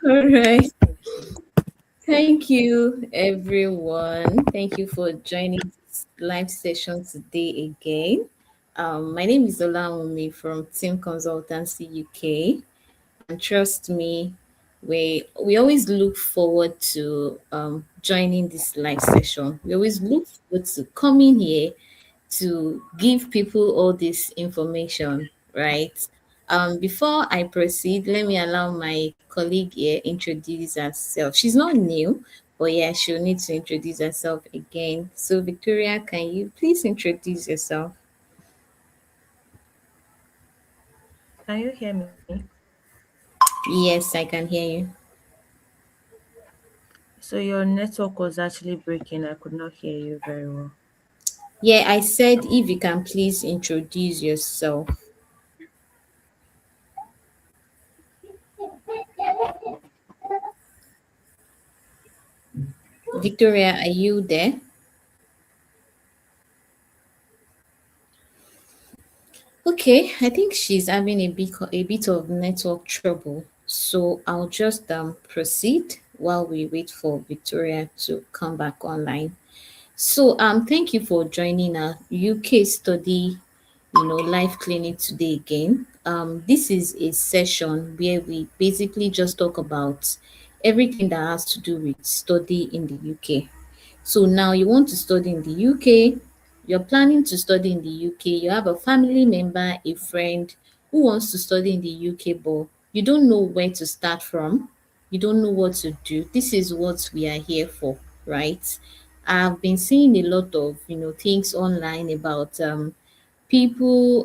All right. Thank you, everyone. Thank you for joining this live session today again. My name is Olamide from Team Consultancy UK, and trust me, we always look forward to joining this live session. We always look forward to coming here to give people all this information, right? Before I proceed, let me allow my colleague here introduce herself. She's not new, but yeah, she'll need to introduce herself again. So, Victoria, can you please introduce yourself? Can you hear me? Yes, I can hear you. So your network was actually breaking. I could not hear you very well. Yeah, I said if you can please introduce yourself. Victoria, are you there? Okay, I think she's having a bit of network trouble. So I'll just proceed while we wait for Victoria to come back online. So thank you for joining our UK study, live clinic today again. This is a session where we basically just talk about everything that has to do with study in the UK. So now you want to study in the UK, you're planning to study in the UK, you have a family member, a friend who wants to study in the UK, but you don't know where to start from, you don't know what to do. This is what we are here for, right? I've been seeing a lot of things online about people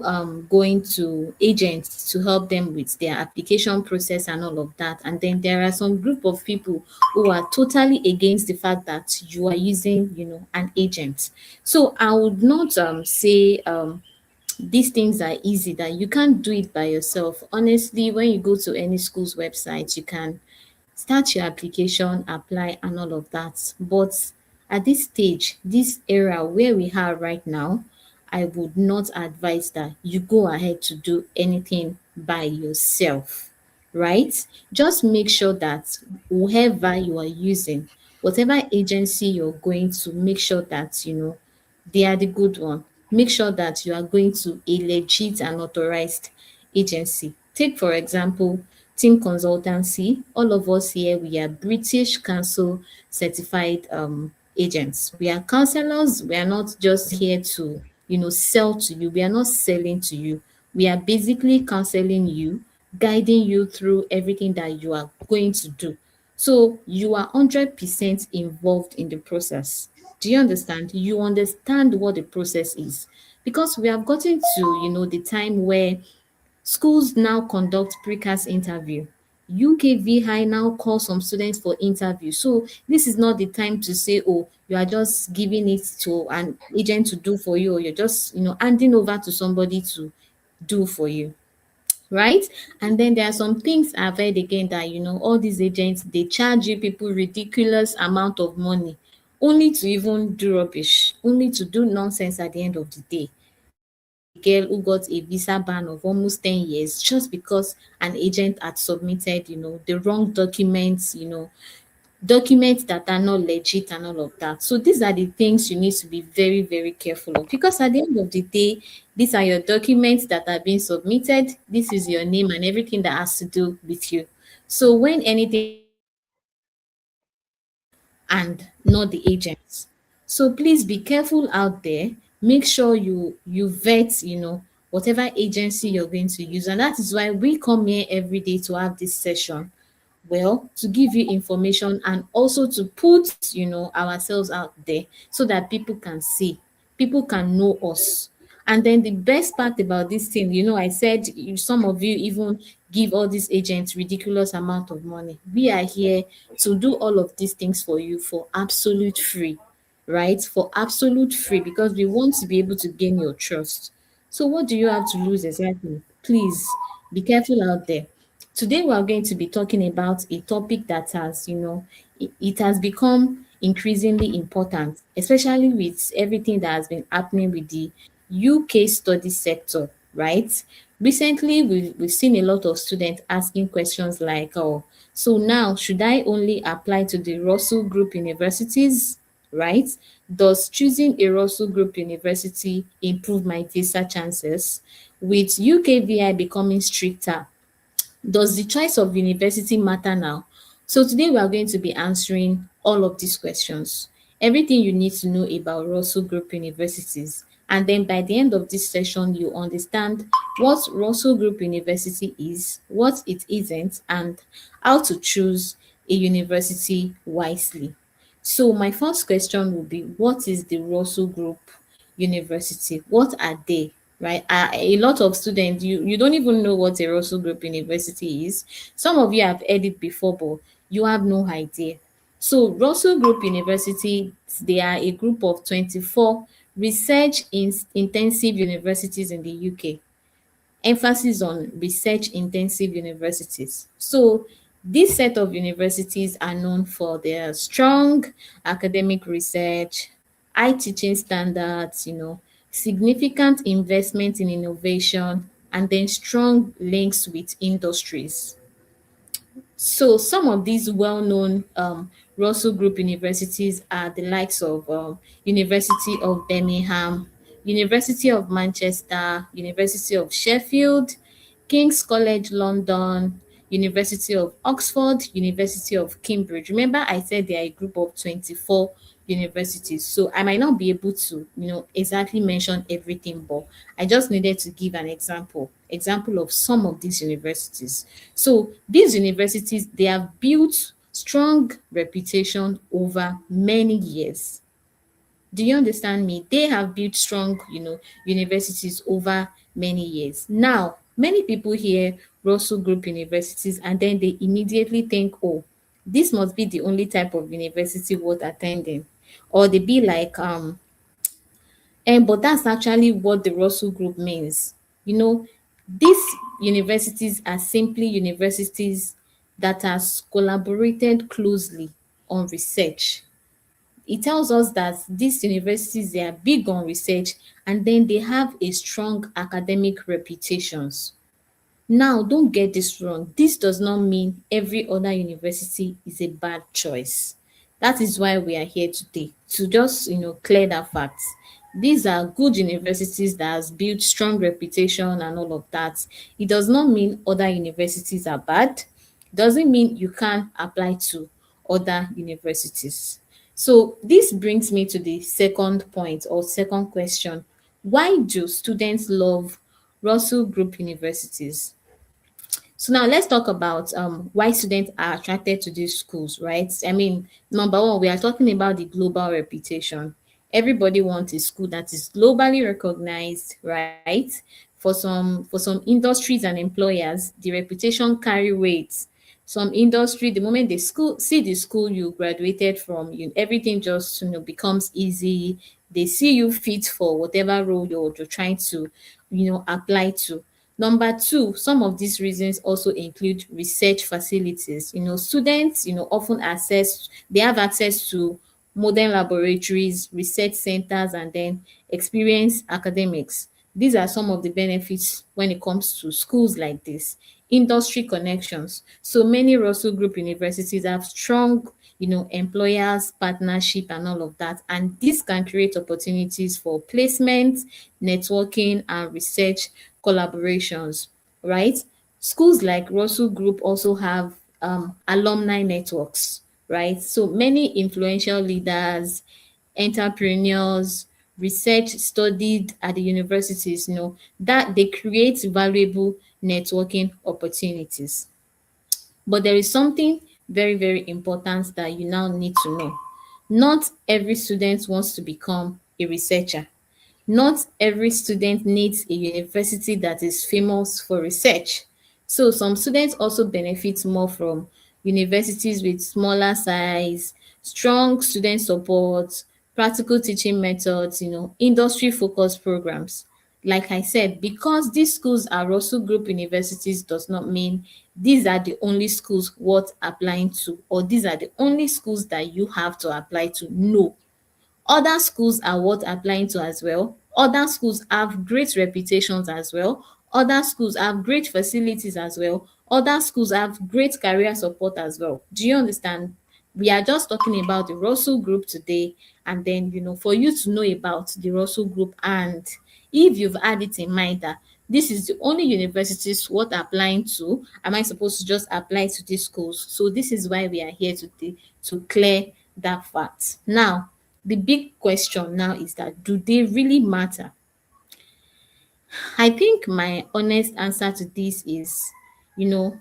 going to agents to help them with their application process and all of that. And then there are some group of people who are totally against the fact that you are using, an agent. So I would not say these things are easy, that you can't do it by yourself. Honestly, when you go to any school's website, you can start your application, apply, and all of that. But at this stage, this era where we are right now, I would not advise that you go ahead to do anything by yourself, right? Just make sure that whoever you are using, whatever agency you're going to, make sure that they are the good one. Make sure that you are going to a legit and authorized agency. Take for example, Team Consultancy. All of us here, we are British Council certified agents. We are counselors. We are not just here to, sell to you. We are not selling to you. We are basically counseling you, guiding you through everything that you are going to do. So you are 100% involved in the process. Do you understand? You understand what the process is. Because we have gotten to, the time where schools now conduct precast interview. UKVI now call some students for interview. So this is not the time to say, oh, you are just giving it to an agent to do for you, or you're just, handing over to somebody to do for you, right? And then there are some things I've heard again that, all these agents, they charge you people ridiculous amount of money only to even do rubbish, only to do nonsense at the end of the day. There was a girl who got a visa ban of almost 10 years just because an agent had submitted, the wrong documents, documents that are not legit and all of that. So these are the things you need to be very, very careful of, because at the end of the day, these are your documents that are being submitted. This is your name and everything that has to do with you. So when anything happens, it will be you and not the agents. So please be careful out there. Make sure you vet, whatever agency you're going to use. And that is why we come here every day to have this session, well, to give you information and also to put, ourselves out there so that people can see, people can know us. And then the best part about this thing, I said some of you even give all these agents ridiculous amount of money. We are here to do all of these things for you for absolute free, right? For absolute free, because we want to be able to gain your trust. So what do you have to lose exactly? Please be careful out there. Today we are going to be talking about a topic that has, it has become increasingly important, especially with everything that has been happening with the UK study sector, right? Recently, we've seen a lot of students asking questions like, oh, so now should I only apply to the Russell Group universities, right? Does choosing a Russell Group university improve my visa chances? With UKVI becoming stricter, does the choice of university matter now? So today we are going to be answering all of these questions. Everything you need to know about Russell Group universities. And then by the end of this session, you understand what Russell Group University is, what it isn't, and how to choose a university wisely. So my first question will be, what is the Russell Group University? What are they? Right? A lot of students, you don't even know what a Russell Group University is. Some of you have heard it before, but you have no idea. So Russell Group University, they are a group of 24 research intensive universities in the UK. Emphasis on research intensive universities. So this set of universities are known for their strong academic research, high teaching standards, significant investment in innovation, and then strong links with industries. So some of these well-known Russell Group universities are the likes of University of Birmingham, University of Manchester, University of Sheffield, King's College London, University of Oxford, University of Cambridge. Remember I said they are a group of 24 universities. So I might not be able to, exactly mention everything, but I just needed to give an example of some of these universities. So these universities, they have built strong reputation over many years. Do you understand me? They have built strong, universities over many years. Now, many people hear Russell Group universities and then they immediately think, oh, this must be the only type of university worth attending. Or they be like, but that's actually what the Russell Group means. These universities are simply universities that has collaborated closely on research. It tells us that these universities, they are big on research and then they have a strong academic reputations. Now, don't get this wrong. This does not mean every other university is a bad choice. That is why we are here today, to just, clear that fact. These are good universities that has built strong reputation and all of that. It does not mean other universities are bad. Doesn't mean you can't apply to other universities. So this brings me to the second point or second question. Why do students love Russell Group universities? So now let's talk about why students are attracted to these schools, right? I mean, number one, we are talking about the global reputation. Everybody wants a school that is globally recognized, right? For some industries and employers, the reputation carry weight. Some industry, the moment the school see the school you graduated from, everything just becomes easy. They see you fit for whatever role you're trying to apply to. Number two, some of these reasons also include research facilities. Students, often they have access to modern laboratories, research centers, and then experience academics. These are some of the benefits when it comes to schools like this. Industry connections. So many Russell Group universities have strong, employers, partnership, and all of that. And this can create opportunities for placement, networking, and research collaborations, right? Schools like Russell Group also have alumni networks, right? So many influential leaders, entrepreneurs, research studied at the universities, that they create valuable networking opportunities. But there is something very, very important that you now need to know. Not every student wants to become a researcher. Not every student needs a university that is famous for research. So some students also benefit more from universities with smaller size, strong student support, practical teaching methods, industry focused programs. Like I said, because these schools are Russell Group universities does not mean these are the only schools worth applying to, or these are the only schools that you have to apply to. No, other schools are worth applying to as well. Other schools have great reputations as well. Other schools have great facilities as well. Other schools have great career support as well. Do you understand? We are just talking about the Russell Group today, and then for you to know about the Russell Group, and if you've had it in mind that this is the only universities what applying to, am I supposed to just apply to these schools? So this is why we are here today, to clear that fact. Now, the big question now is that, do they really matter? I think my honest answer to this is, you know,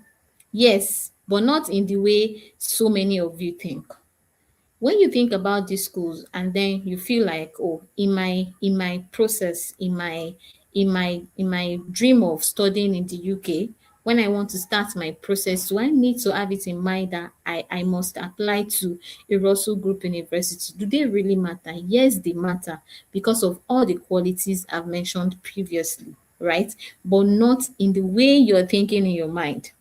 yes, but not in the way so many of you think. When you think about these schools and then you feel like, oh, in my process, in my dream of studying in the UK, when I want to start my process, do I need to have it in mind that I must apply to a Russell Group University? Do they really matter? Yes, they matter because of all the qualities I've mentioned previously, right? But not in the way you're thinking in your mind.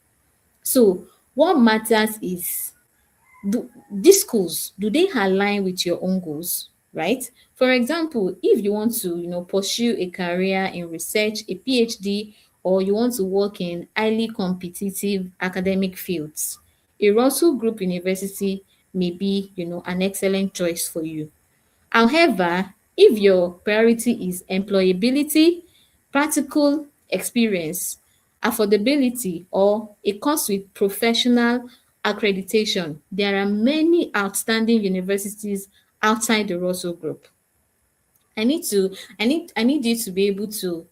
So what matters is, do these schools, do they align with your own goals, right? For example, if you want to pursue a career in research, a PhD, or you want to work in highly competitive academic fields, a Russell Group University may be an excellent choice for you. However, if your priority is employability, practical experience, affordability, or a course with professional accreditation, there are many outstanding universities outside the Russell Group. I need you to be able to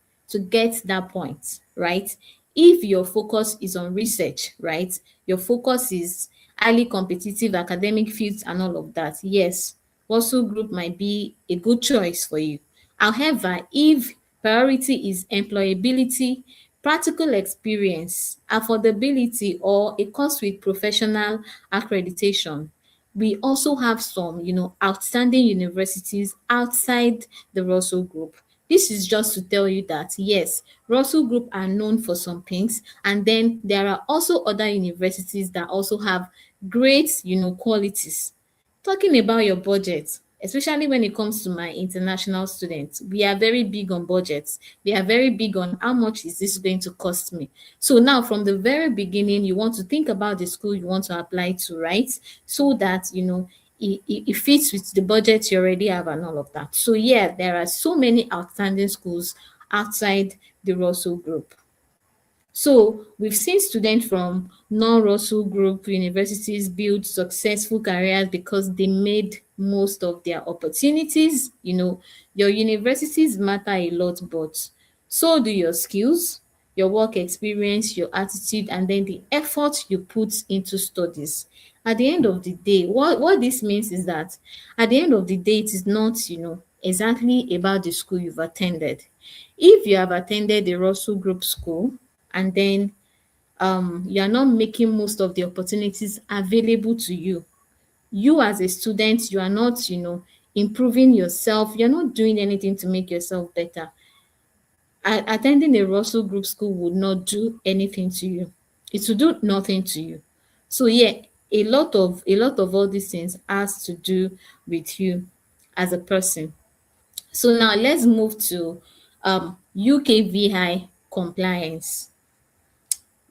get that point, right? If your focus is on research, right? Your focus is highly competitive academic fields and all of that. Yes, Russell Group might be a good choice for you. However, if priority is employability, practical experience, affordability, or a course with professional accreditation, we also have some outstanding universities outside the Russell Group. This is just to tell you that yes, Russell Group are known for some things, and then there are also other universities that also have great qualities. Talking about your budget, especially when it comes to my international students, we are very big on budgets. We are very big on how much is this going to cost me. So now from the very beginning, you want to think about the school you want to apply to, right? So that it fits with the budget you already have and all of that. So yeah, there are so many outstanding schools outside the Russell Group. So we've seen students from non-Russell Group universities build successful careers because they made most of their opportunities. Your universities matter a lot, but so do your skills, your work experience, your attitude, and then the effort you put into studies. At the end of the day, what this means is that at the end of the day, it is not, exactly about the school you've attended. If you have attended a Russell Group school, and then you are not making most of the opportunities available to you, you as a student, you are not improving yourself, you're not doing anything to make yourself better. Attending a Russell Group school would not do anything to you. It will do nothing to you. So yeah, a lot of all these things has to do with you as a person. So now let's move to UKVI compliance.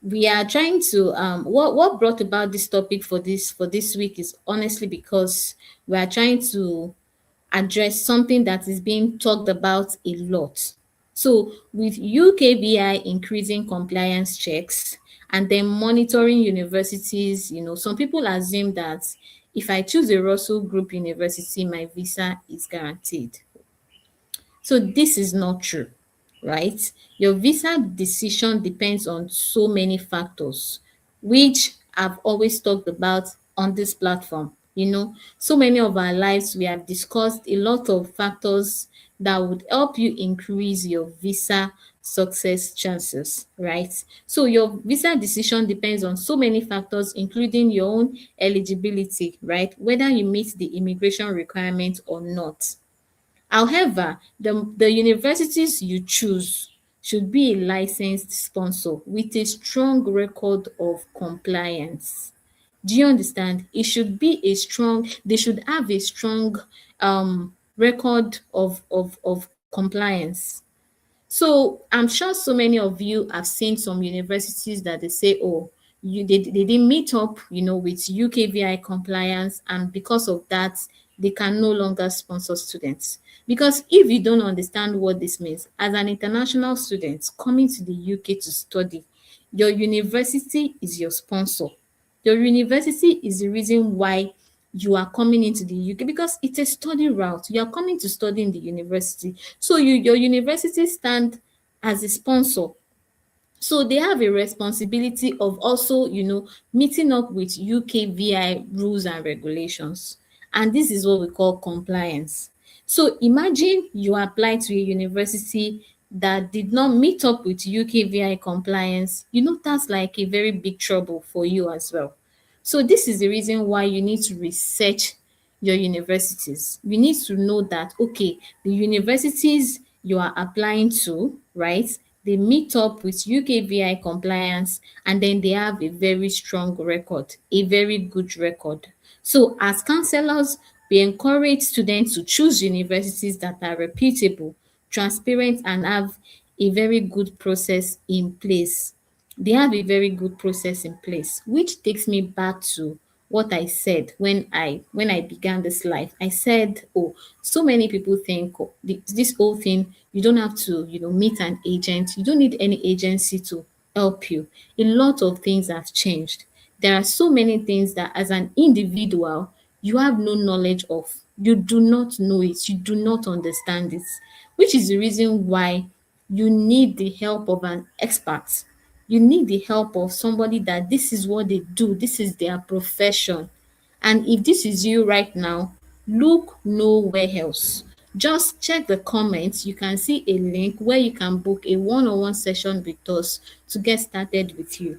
We are trying to what brought about this topic for this week is honestly because we are trying to address something that is being talked about a lot. So with UKVI increasing compliance checks and then monitoring universities, some people assume that if I choose a Russell Group university, my visa is guaranteed. So this is not true, right? Your visa decision depends on so many factors, which I've always talked about on this platform. So many of our lives, we have discussed a lot of factors that would help you increase your visa success chances, right? So your visa decision depends on so many factors, including your own eligibility, right? Whether you meet the immigration requirement or not. However, the universities you choose should be a licensed sponsor with a strong record of compliance. Do you understand? They should have a strong record of compliance. So I'm sure so many of you have seen some universities that they say, oh, they didn't meet up, with UKVI compliance, and because of that, they can no longer sponsor students. Because if you don't understand what this means, as an international student coming to the UK to study, your university is your sponsor. Your university is the reason why you are coming into the UK, because it's a study route. You are coming to study in the university. So your university stand as a sponsor. So they have a responsibility of also, meeting up with UKVI rules and regulations. And this is what we call compliance. So imagine you apply to a university that did not meet up with UKVI compliance. That's like a very big trouble for you as well. So this is the reason why you need to research your universities. You need to know that, okay, the universities you are applying to, right? They meet up with UKVI compliance, and then they have a very strong record, a very good record. So as counselors, we encourage students to choose universities that are reputable, transparent, and have a very good process in place. They have a very good process in place, which takes me back to what I said when I began this life. I said, oh, so many people think, oh, this whole thing, you don't have to, meet an agent. You don't need any agency to help you. A lot of things have changed. There are so many things that as an individual, you have no knowledge of. You do not know it. You do not understand it, which is the reason why you need the help of an expert. You need the help of somebody that this is what they do, this is their profession. And if this is you right now, look nowhere else. Just check the comments. You can see a link where you can book a one-on-one session with us to get started with you.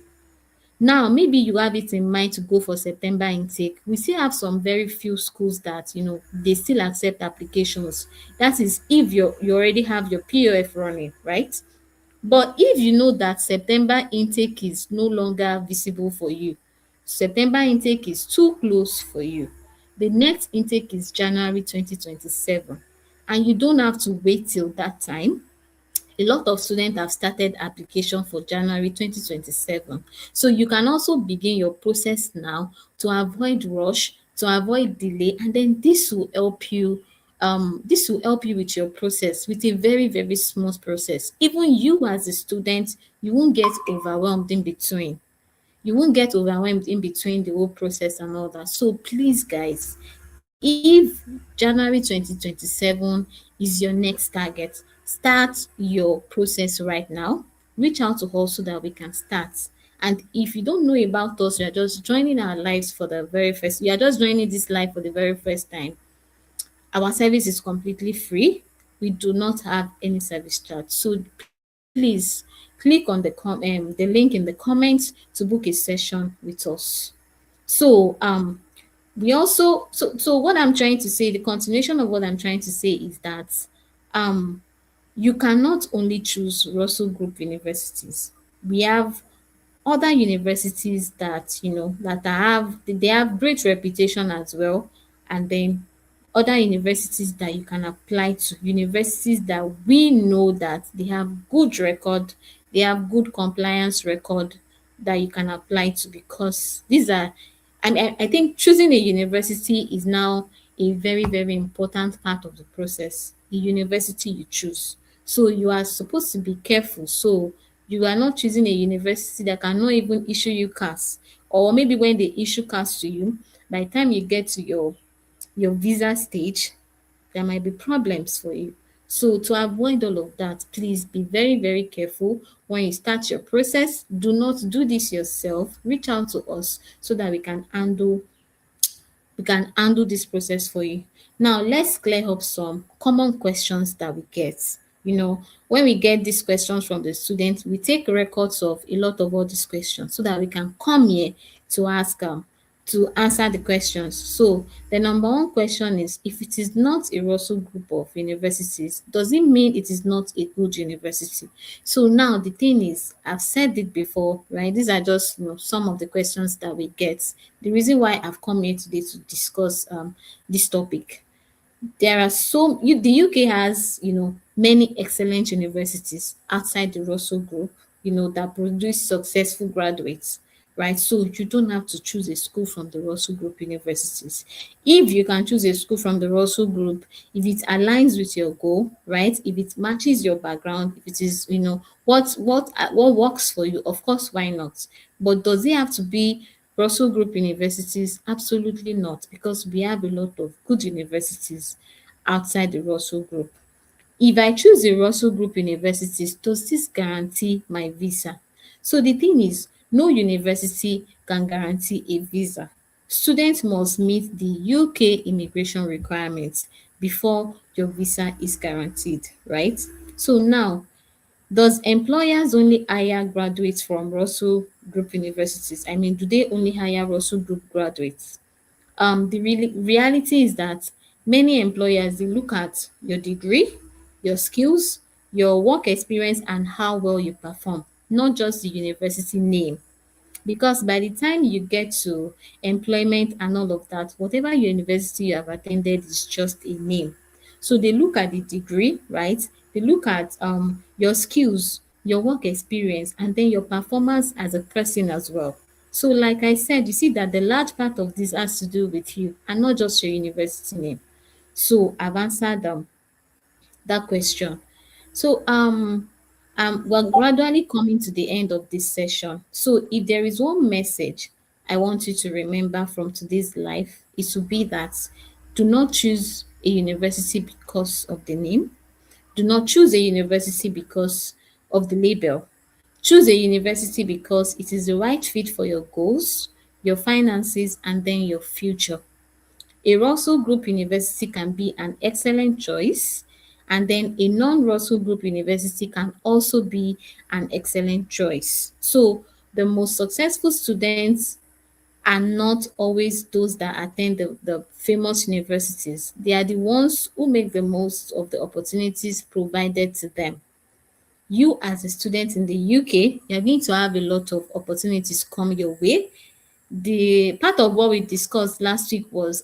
Now, maybe you have it in mind to go for September intake. We still have some very few schools that, they still accept applications. That is if you already have your POF running, right? But if you know that September intake is no longer visible for you, September intake is too close for you, the next intake is January 2027, and you don't have to wait till that time. A lot of students have started application for January 2027. So you can also begin your process now to avoid rush, to avoid delay, and then this will help you with your process, with a very, very smooth process. Even you as a student, you won't get overwhelmed in between. You won't get overwhelmed in between the whole process and all that. So please, guys, if January 2027 is your next target, start your process right now. Reach out to us so that we can start. And if you don't know about us, you are just joining our lives for the very first, you are just joining this live for the very first time. Our service is completely free. We do not have any service charge. So please click on the link in the comments to book a session with us. So we also so what I'm trying to say, the continuation of what I'm trying to say is that um you cannot only choose Russell Group universities. We have other universities that they have great reputation as well, and then other universities that you can apply to, universities that we know that they have good record, they have good compliance record, that you can apply to, because these are, and I think choosing a university is now a very, very important part of the process, the university you choose. So you are supposed to be careful. So you are not choosing a university that cannot even issue you CAS, or maybe when they issue CAS to you, by the time you get to your visa stage, there might be problems for you. So to avoid all of that, please be very, very careful when you start your process. Do not do this yourself. Reach out to us so that we can handle this process for you. Now, let's clear up some common questions that we get. When we get these questions from the students, we take records of a lot of all these questions so that we can come here to ask to answer the questions. So the number one question is, if it is not a Russell Group of universities, does it mean it is not a good university? So now the thing is, I've said it before, right? These are just some of the questions that we get. The reason why I've come here today to discuss this topic. There are the UK has many excellent universities outside the Russell Group, that produce successful graduates, right? So you don't have to choose a school from the Russell Group universities. If you can choose a school from the Russell Group, if it aligns with your goal, right? If it matches your background, if it is, what works for you, of course, why not? But does it have to be Russell Group universities? Absolutely not, because we have a lot of good universities outside the Russell Group. If I choose a Russell Group universities, does this guarantee my visa? So the thing is, no university can guarantee a visa. Students must meet the UK immigration requirements before your visa is guaranteed, right? So now, does employers only hire graduates from Russell Group universities? I mean, do they only hire Russell Group graduates? The reality is that many employers, they look at your degree, your skills, your work experience, and how well you perform, not just the university name. Because by the time you get to employment and all of that, whatever university you have attended is just a name. So they look at the degree, right? They look at your skills, your work experience, and then your performance as a person as well. So like I said, you see that the large part of this has to do with you and not just your university name. So I've answered that question. So we're gradually coming to the end of this session. So if there is one message I want you to remember from today's life, it will be that do not choose a university because of the name. Do not choose a university because of the label. Choose a university because it is the right fit for your goals, your finances, and then your future. A Russell Group university can be an excellent choice, and then a non-Russell Group university can also be an excellent choice. So the most successful students are not always those that attend the famous universities. They are the ones who make the most of the opportunities provided to them. You as a student in the UK, you're going to have a lot of opportunities come your way. The part of what we discussed last week was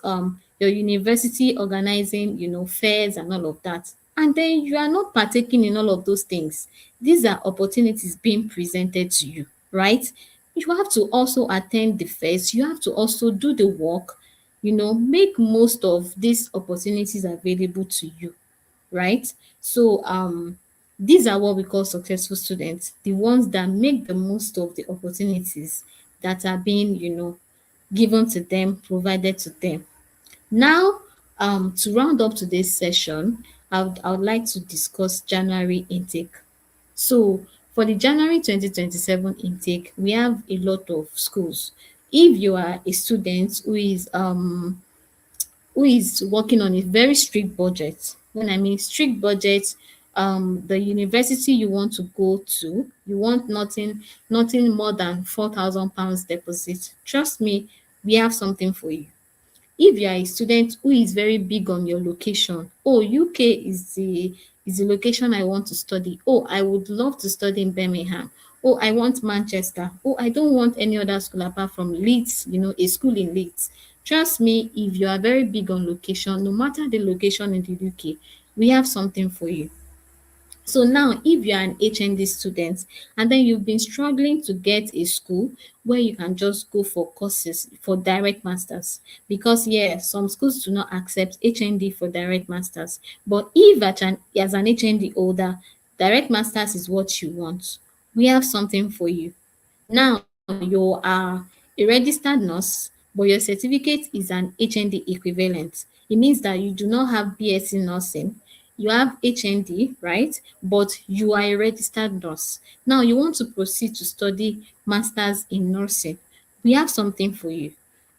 your university organizing, fairs and all of that. And then you are not partaking in all of those things. These are opportunities being presented to you, right? You have to also attend the fairs. You have to also do the work, make most of these opportunities available to you, right? So these are what we call successful students, the ones that make the most of the opportunities that are being, given to them, provided to them. Now, to round up today's session, I would like to discuss January intake. So for the January 2027 intake, we have a lot of schools. If you are a student who is working on a very strict budget. When I mean strict budget, the university you want to go to, you want nothing more than £4,000 deposit. Trust me, we have something for you. If you are a student who is very big on your location, oh, UK is the location I want to study. Oh, I would love to study in Birmingham. Oh, I want Manchester. Oh, I don't want any other school apart from Leeds, a school in Leeds. Trust me, if you are very big on location, no matter the location in the UK, we have something for you. So now if you are an HND student and then you've been struggling to get a school where you can just go for courses for direct masters, because some schools do not accept HND for direct masters, but if as an HND holder, direct masters is what you want, we have something for you. Now you are a registered nurse, but your certificate is an HND equivalent. It means that you do not have BSc nursing. You have HND, right? But you are a registered nurse. Now you want to proceed to study masters in nursing. We have something for you,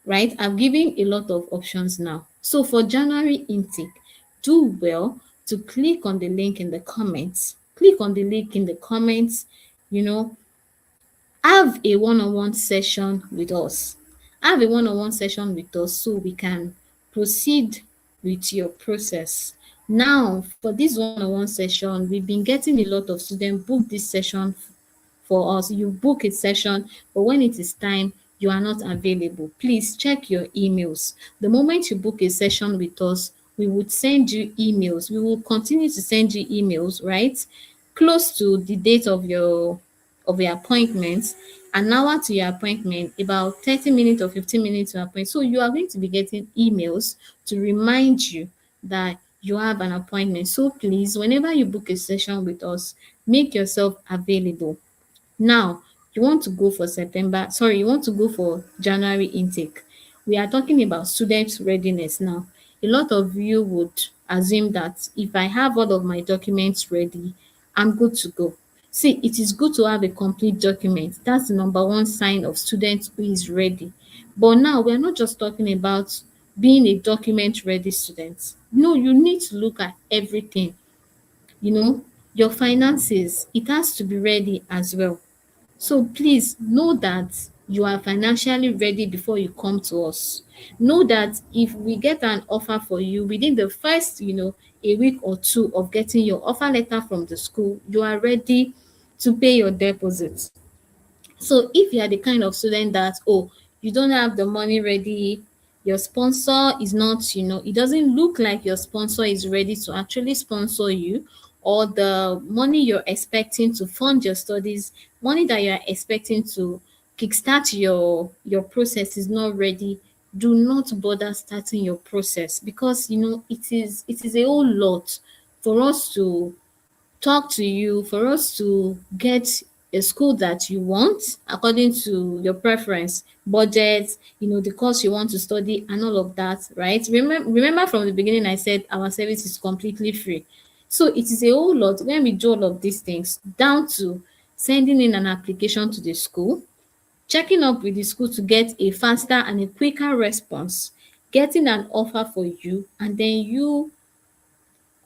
right? I've given a lot of options now. So for January intake, do well to click on the link in the comments. Click on the link in the comments, you know, have a one-on-one session with us. Have a one-on-one session with us so we can proceed with your process. Now, for this one-on-one session, we've been getting a lot of students book this session for us. You book a session, but when it is time, you are not available. Please check your emails. The moment you book a session with us, we would send you emails. We will continue to send you emails, right? Close to the date of your appointment, an hour to your appointment, about 30 minutes or 15 minutes to your appointment. So you are going to be getting emails to remind you that you have an appointment. So please, whenever you book a session with us, make yourself available. Now, you want to go for September, sorry, you want to go for January intake. We are talking about student readiness now. A lot of you would assume that if I have all of my documents ready, I'm good to go. See, it is good to have a complete document. That's the number one sign of student who is ready. But now we are not just talking about being a document ready student. No, you need to look at everything. You know, your finances, it has to be ready as well. So please know that you are financially ready before you come to us. Know that if we get an offer for you within the first, a week or two of getting your offer letter from the school, you are ready to pay your deposit. So if you are the kind of student that, oh, you don't have the money ready, your sponsor is not, it doesn't look like your sponsor is ready to actually sponsor you, or the money you're expecting to fund your studies, money that you're expecting to kickstart your process is not ready, do not bother starting your process, because it is a whole lot for us to talk to you, for us to get a school that you want according to your preference, budget, the course you want to study and all of that, right? Remember from the beginning I said our service is completely free. So it is a whole lot when we do all of these things, down to sending in an application to the school, checking up with the school to get a faster and a quicker response, getting an offer for you, and then you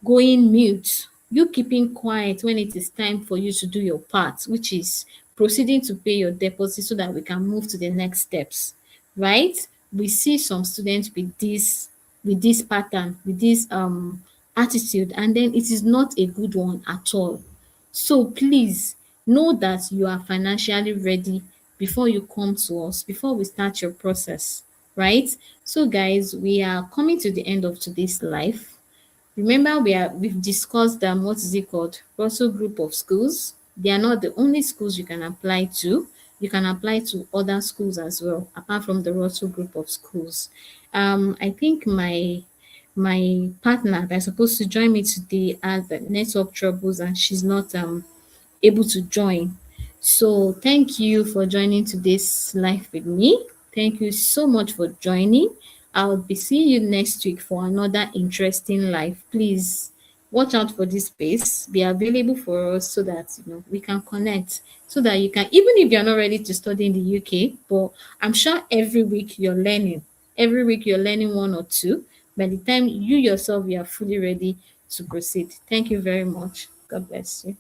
going mute, you keeping quiet when it is time for you to do your part, which is proceeding to pay your deposit so that we can move to the next steps, right? We see some students with this pattern, with this attitude, and then it is not a good one at all. So please know that you are financially ready before you come to us, before we start your process, right? So guys, we are coming to the end of today's live. Remember, we've discussed what is it called? Russell Group of Schools. They are not the only schools you can apply to. You can apply to other schools as well, apart from the Russell Group of Schools. I think my partner that's supposed to join me today has the network troubles and she's not able to join. So thank you for joining today's live with me. Thank you so much for joining. I'll be seeing you next week for another interesting live. Please watch out for this space. Be available for us so that we can connect. So that you can, even if you're not ready to study in the UK, but I'm sure every week you're learning. Every week you're learning one or two. By the time you yourself you are fully ready to proceed. Thank you very much. God bless you.